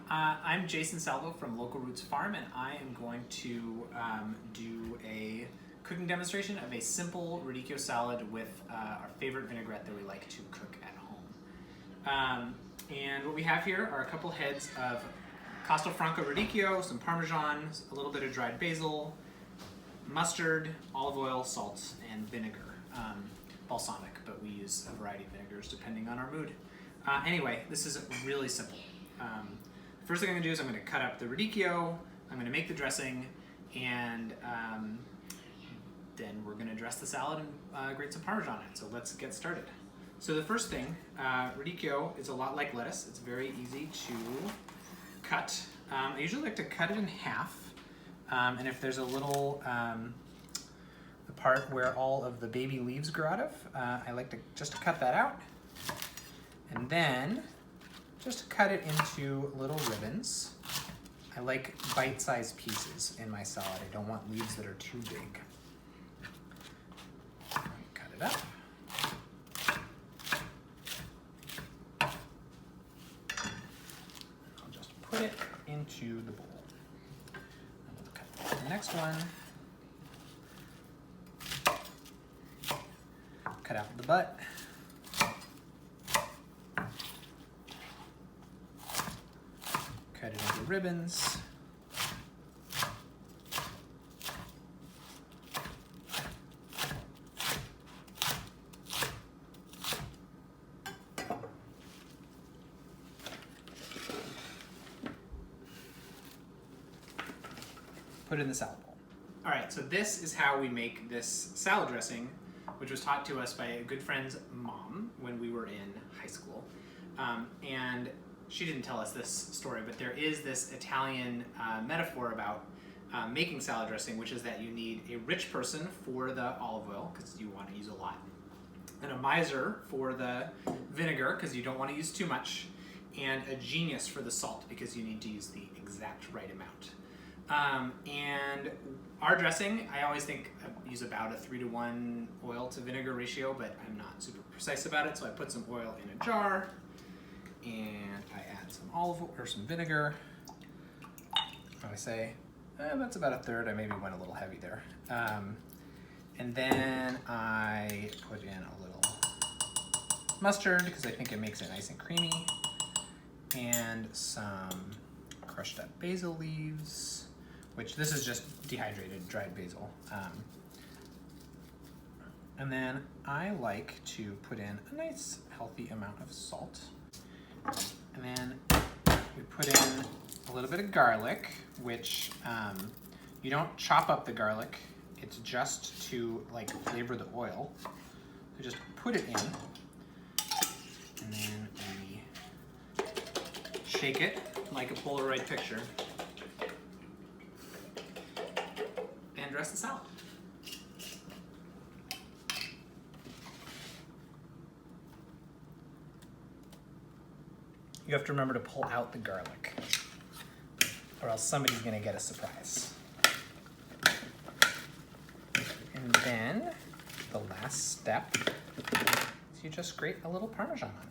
I'm Jason Salvo from Local Roots Farm, and I am going to do a cooking demonstration of a simple radicchio salad with our favorite vinaigrette that we like to cook at home. And what we have here are a couple heads of Castelfranco radicchio, some Parmesan, a little bit of dried basil, mustard, olive oil, salt, and vinegar. Balsamic, but we use a variety of vinegars depending on our mood. Anyway, this is really simple. First thing I'm going to do is I'm going to cut up the radicchio, I'm going to make the dressing, and then we're going to dress the salad and grate some Parmesan on it. So let's get started. So the first thing, radicchio is a lot like lettuce. It's very easy to cut. I usually like to cut it in half, and if there's a little the part where all of the baby leaves grow out of, I like to just cut that out, and then just cut it into little ribbons. I like bite-sized pieces in my salad. I don't want leaves that are too big. Cut it up. I'll just put it into the bowl. And we'll cut the next one. Cut out the butt. Cut it into ribbons. Put it in the salad bowl. All right, so this is how we make this salad dressing, which was taught to us by a good friend's mom when we were in high school. And she didn't tell us this story, but there is this Italian metaphor about making salad dressing, which is that you need a rich person for the olive oil, because you want to use a lot, and a miser for the vinegar, because you don't want to use too much, and a genius for the salt, because you need to use the exact right amount. And our dressing, I always think I use about a 3-to-1 oil to vinegar ratio, but I'm not super precise about it, so I put some oil in a jar, and I add some olive oil or some vinegar. I say that's about a third. I maybe went a little heavy there. And then I put in a little mustard because I think it makes it nice and creamy, and some crushed up basil leaves, which this is just dehydrated dried basil. And then I like to put in a nice healthy amount of salt. And then we put in a little bit of garlic, which you don't chop up the garlic. It's just to like flavor the oil. So just put it in, and then we shake it like a Polaroid picture and dress the salad. You have to remember to pull out the garlic, or else somebody's gonna get a surprise. And then the last step is you just grate a little Parmesan on.